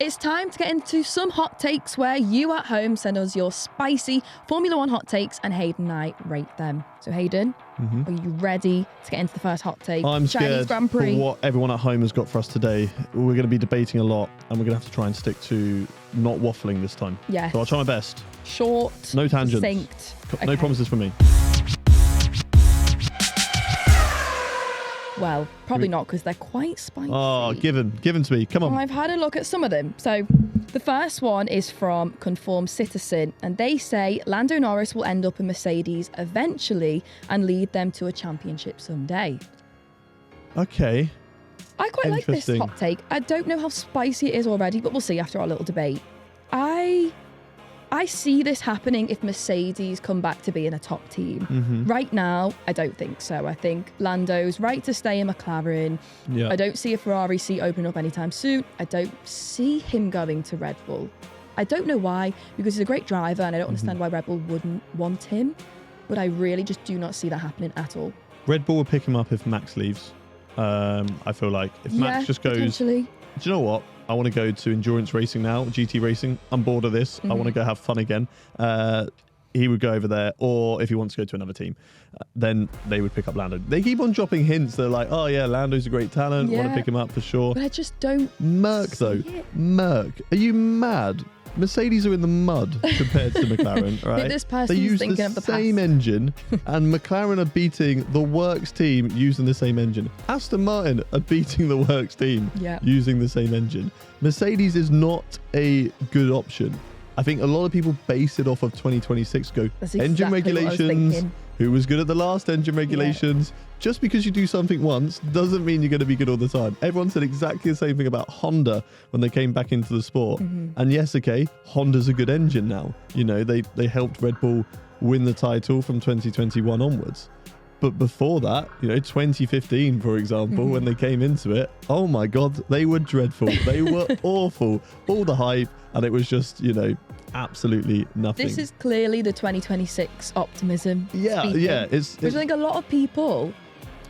It's time to get into some hot takes where you at home send us your spicy Formula One hot takes and Hayden and I rate them. So Hayden, are you ready to get into the first hot take? I'm Chinese scared Grand Prix. for what everyone at home has got for us today. We're going to be debating a lot and we're going to have to try and stick to not waffling this time. Yes. So I'll try my best. Short, No tangents. succinct. No Okay. promises from me. Well, probably not because they're quite spicy. Oh, given to me. Come on. I've had a look at some of them. So the first one is from Conform Citizen, and they say Lando Norris will end up in Mercedes eventually and lead them to a championship someday. Okay. I quite like this Interesting. hot take. I don't know how spicy it is already, but we'll see after our little debate. I see this happening if Mercedes come back to being a top team. Right now, I don't think so. I think Lando's right to stay in McLaren. Yeah. I don't see a Ferrari seat opening up anytime soon. I don't see him going to Red Bull. I don't know why, because he's a great driver and I don't understand why Red Bull wouldn't want him. But I really just do not see that happening at all. Red Bull will pick him up if Max leaves. I feel like if Max just goes, do potentially. you know what? I want to go to endurance racing now, GT racing. I'm bored of this. I want to go have fun again. He would go over there, or if he wants to go to another team, then they would pick up Lando. They keep on dropping hints. They're like, oh yeah, Lando's a great talent. Want Yeah. to pick him up for sure. But I just don't Merc though. see it. Merc. Are you mad? Mercedes are in the mud compared to McLaren, right? this They person's use thinking the of the same past. engine, and McLaren are beating the Works team using the same engine. Aston Martin are beating the Works team Yeah. using the same engine. Mercedes is not a good option. I think a lot of people base it off of 2026. Go That's engine exactly what I was regulations. thinking. Who was good at the last engine regulations? Just because you do something once doesn't mean you're going to be good all the time. Everyone said exactly the same thing about Honda when they came back into the sport. And yes, okay, Honda's a good engine now. You know, they helped Red Bull win the title from 2021 onwards. But before that, you know, 2015, for example, when they came into it, oh my God, they were dreadful. They were awful. All the hype, and it was just, you know, absolutely nothing. This is clearly the 2026 optimism. Yeah, speaking, yeah. Which I think a lot of people,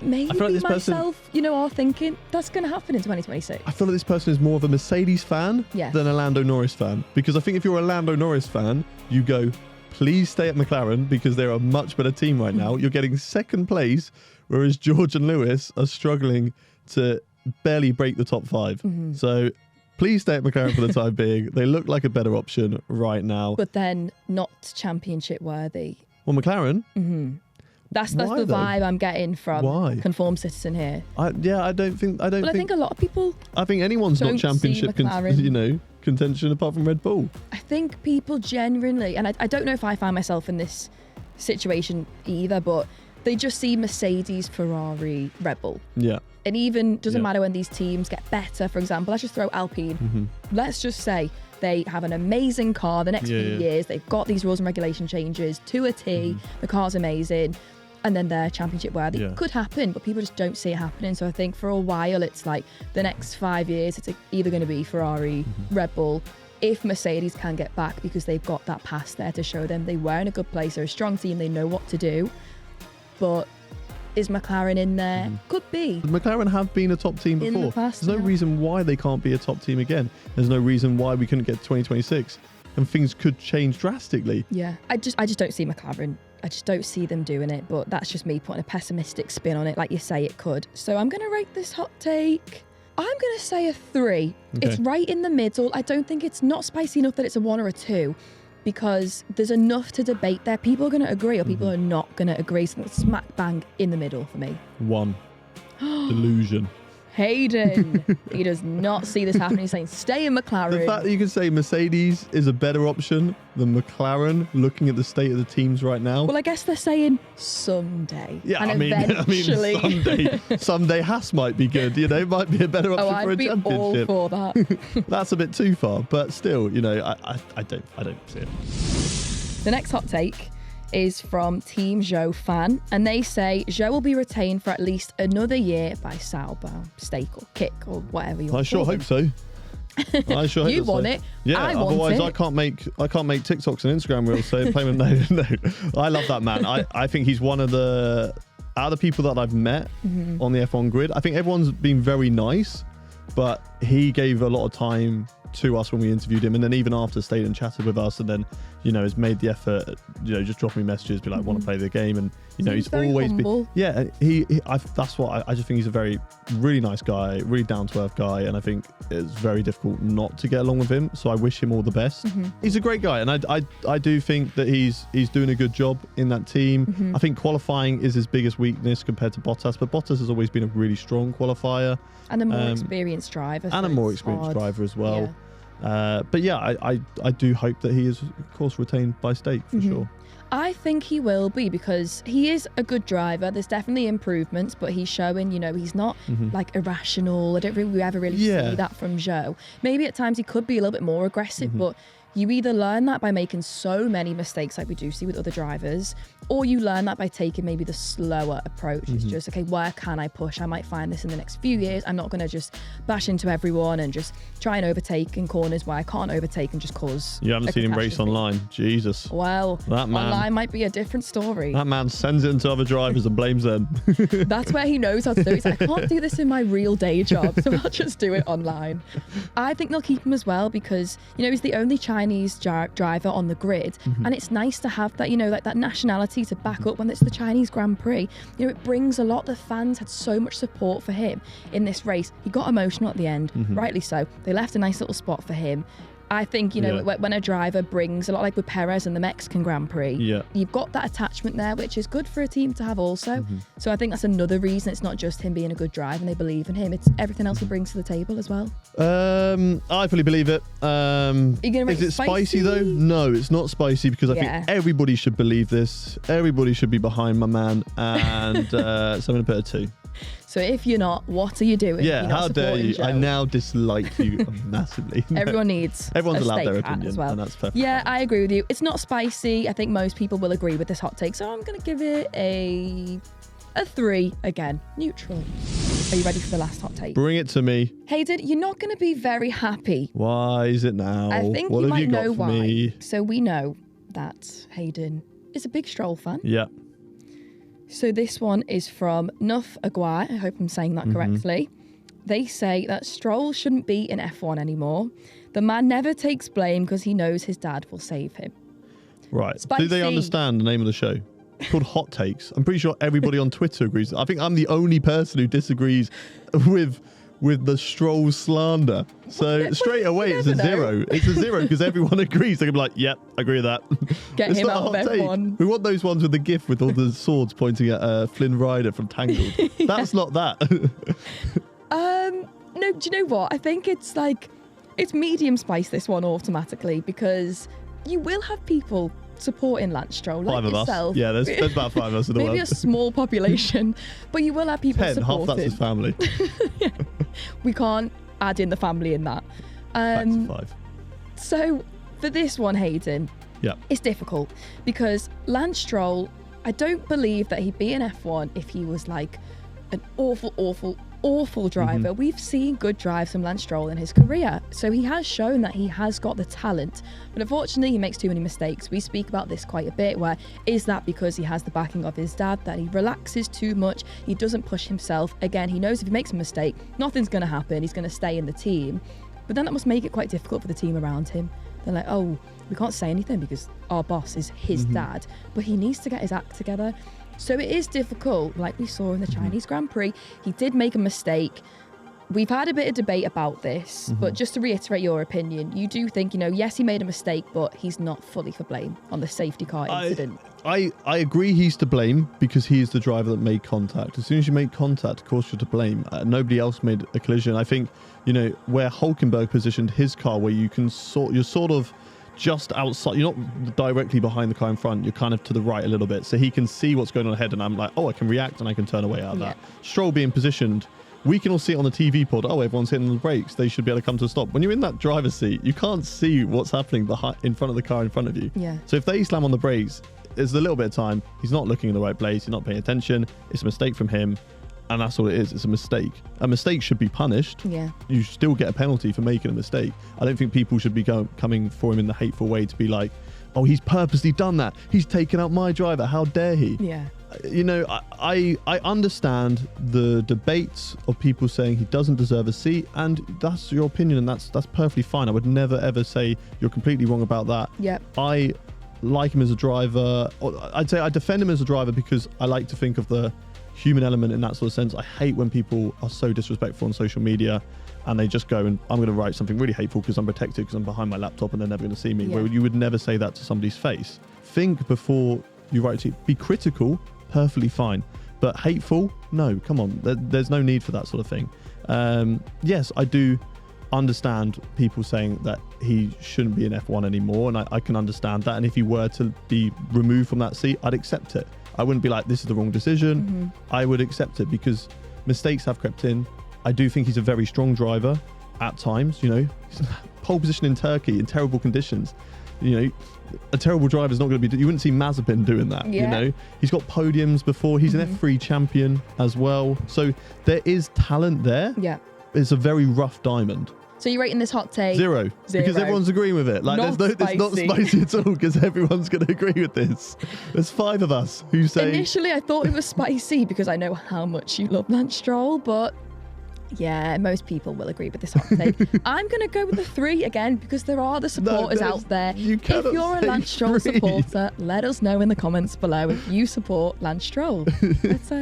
maybe I feel like this person- myself, you know, are thinking that's going to happen in 2026. I feel like this person is more of a Mercedes fan Yes. than a Lando Norris fan. Because I think if you're a Lando Norris fan, you go, please stay at McLaren because they're a much better team right now. You're getting second place, whereas George and Lewis are struggling to barely break the top 5. So please stay at McLaren for the time being. They look like a better option right now. But then not championship worthy. Well, McLaren, That's Why the though? vibe I'm getting from Why? Conform Citizen here. I don't think But I think a lot of people, anyone's don't not see championship McLaren. contention apart from Red Bull. I think people genuinely, and I don't know if I find myself in this situation either, but they just see Mercedes, Ferrari, Red Bull. Yeah. And even doesn't Yeah. matter when these teams get better. For example, let's just throw Alpine. Let's just say they have an amazing car the next few years. They've got these rules and regulation changes to a T. The car's amazing. And then they're championship worthy. Yeah. Could happen, but people just don't see it happening. So I think for a while, it's like the next 5 years, it's either going to be Ferrari, Red Bull, if Mercedes can get back because they've got that past there to show them they were in a good place. They're a strong team. They know what to do. But is McLaren in there? Could be. McLaren have been a top team In the before. past, There's no yeah. reason why they can't be a top team again. There's no reason why we couldn't get to 2026. And things could change drastically. Yeah, I just don't see McLaren. I just don't see them doing it, but that's just me putting a pessimistic spin on it, like you say it could. So I'm going to rate this hot take. I'm going to say a 3. Okay. It's right in the middle. I don't think it's not spicy enough that it's a 1 or a 2 because there's enough to debate there. People are going to agree or people are not going to agree. So it's smack bang in the middle for me. 1. Delusion. Hayden, he does not see this happening. He's saying stay in McLaren. The fact that you can say Mercedes is a better option than McLaren, looking at the state of the teams right now. Well, I guess they're saying someday. Yeah, and I mean, eventually. someday Haas might be good. You know, might be a better option for I'd a be all championship. for that. That's a bit too far, but still, you know, I don't see it. The next hot take is from Team Zhou fan, and they say Zhou will be retained for at least another year by Sauber, stake or kick or whatever you want. I sure hope so. I sure hope You so. want it. Yeah, I want otherwise it. I can't make TikToks and Instagram reels. So play with no. I love that man. I think he's one of the out of the people that I've met on the F1 grid. I think everyone's been very nice, but he gave a lot of time to us when we interviewed him, and then even after stayed and chatted with us, and then has made the effort, just dropping me messages, be like, want to play the game, and he's always humble. been, that's what I just think he's a very really nice guy, really down to earth guy, and I think it's very difficult not to get along with him. So I wish him all the best. He's a great guy, and I do think that he's doing a good job in that team. I think qualifying is his biggest weakness compared to Bottas, but Bottas has always been a really strong qualifier and a more experienced driver, and a more experienced driver as well. But yeah, I do hope that he is, of course, retained by stake for sure. I think he will be, because he is a good driver. There's definitely improvements, but he's showing, he's not like irrational. I don't think we ever really see that from Zhou. Maybe at times he could be a little bit more aggressive, but you either learn that by making so many mistakes like we do see with other drivers, or you learn that by taking maybe the slower approach. It's just, okay, where can I push? I might find this in the next few years. I'm not going to just bash into everyone and just try and overtake in corners where I can't overtake and just cause You haven't seen him race online. Jesus. Well, that man, online might be a different story. That man sends it into other drivers and blames them. That's where he knows how to do it. He's like, I can't do this in my real day job, so I'll just do it online. I think they'll keep him as well, because, he's the only Chinese driver on the grid, and it's nice to have that, like that nationality to back up when it's the Chinese Grand Prix. It brings a lot. The fans had so much support for him in this race. He got emotional at the end, rightly so. They left a nice little spot for him. I think, when a driver brings a lot, like with Perez in the Mexican Grand Prix, you've got that attachment there, which is good for a team to have also. So I think that's another reason it's not just him being a good driver and they believe in him. It's everything else he brings to the table as well. I fully believe it. Is it spicy though? No, it's not spicy, because I think everybody should believe this. Everybody should be behind my man. And so I'm going to put a 2. So if you're not, what are you doing? Yeah, how dare you? Zhou. I now dislike you massively. Everyone's allowed their opinion as well, and that's perfect. Yeah, I agree with you. It's not spicy. I think most people will agree with this hot take, so I'm going to give it a 3 again, neutral. Are you ready for the last hot take? Bring it to me. Hayden, you're not going to be very happy. Why is it now? I think what you have might you got know for why. me? So we know that Hayden is a big Stroll fan. Yeah. So this one is from Nuff Aguirre. I hope I'm saying that correctly. They say that Stroll shouldn't be in F1 anymore. The man never takes blame because he knows his dad will save him. Right. Spicy. Do they understand the name of the show? It's called Hot Takes. I'm pretty sure everybody on Twitter agrees. I think I'm the only person who disagrees with the Stroll slander. So straight away, it's a 0. It's a 0 because everyone agrees. They can be like, yep, I agree with that. Get him out of F1. We want those ones with the gif with all the swords pointing at Flynn Rider from Tangled. That's not that. No, do you know what? I think it's medium spice, this one, automatically, because you will have people supporting Lance Stroll, like 5 of yourself. us. Yeah, there's about 5 of us in the world. Maybe a small population, but you will have people 10, supporting. half that's his family. Yeah. We can't add in the family in that. Back to 5. So for this one, Hayden, it's difficult, because Lance Stroll, I don't believe that he'd be in F1 if he was like an awful driver. We've seen good drives from Lan Stroll in his career, so he has shown that he has got the talent, but unfortunately he makes too many mistakes. We speak about this quite a bit, where is that because he has the backing of his dad, that he relaxes too much, he doesn't push himself. Again, he knows if he makes a mistake, nothing's going to happen, he's going to stay in the team, but then that must make it quite difficult for the team around him. They're like, oh, we can't say anything because our boss is his dad, but he needs to get his act together. So it is difficult, like we saw in the Chinese Grand Prix. He did make a mistake. We've had a bit of debate about this, but just to reiterate your opinion, you do think, yes, he made a mistake, but he's not fully for blame on the safety car incident. I agree he's to blame because he is the driver that made contact. As soon as you make contact, of course you're to blame. Nobody else made a collision. I think, where Hülkenberg positioned his car, where you're sort of just outside, you're not directly behind the car in front, you're kind of to the right a little bit, so he can see what's going on ahead, and I'm like, oh, I can react and I can turn away out of that. Stroll being positioned, we can all see it on the TV pod, oh, everyone's hitting the brakes, they should be able to come to a stop. When you're in that driver's seat, you can't see what's happening in front of the car in front of you. So if they slam on the brakes, there's a little bit of time, he's not looking in the right place, he's not paying attention, it's a mistake from him, and that's all it is. It's a mistake. A mistake should be punished. You still get a penalty for making a mistake. I don't think people should be coming for him in the hateful way to be like, oh, he's purposely done that, he's taken out my driver, how dare he? You know, I understand the debates of people saying he doesn't deserve a seat, and that's your opinion, and that's perfectly fine. I would never ever say you're completely wrong about that. Yep. I like him as a driver. I'd say I defend him as a driver because I like to think of the human element in that sort of sense. I hate when people are so disrespectful on social media and they just go and I'm going to write something really hateful because I'm protected because I'm behind my laptop and they're never going to see me. Where you would never say that to somebody's face. Think before you write it. Be critical, perfectly fine. But hateful, no, come on. There's no need for that sort of thing. Yes, I do understand people saying that he shouldn't be in F1 anymore, and I can understand that. And if he were to be removed from that seat, I'd accept it. I wouldn't be like, this is the wrong decision. I would accept it because mistakes have crept in. I do think he's a very strong driver at times, you know. Pole position in Turkey in terrible conditions. You know, a terrible driver is not going to be... You wouldn't see Mazepin doing that, you know. He's got podiums before. He's an F3 champion as well. So there is talent there. Yeah. It's a very rough diamond. So you're rating this hot take? Zero. Because everyone's agreeing with it. Like, it's not spicy at all because everyone's going to agree with this. There's 5 of us who say... Initially, I thought it was spicy because I know how much you love Lan Stroll, but yeah, most people will agree with this hot take. I'm going to go with the 3 again because there are the supporters out there. If you're a Lan Stroll supporter, let us know in the comments below if you support Lan Stroll.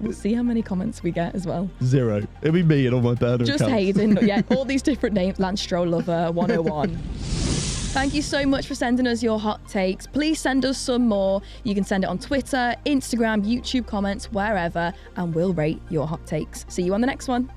We'll see how many comments we get as well. 0. It'll be me and all my burner Just accounts. Hayden, but yeah, all these different names. Lan Stroll Lover 101. Thank you so much for sending us your hot takes. Please send us some more. You can send it on Twitter, Instagram, YouTube comments, wherever, and we'll rate your hot takes. See you on the next one.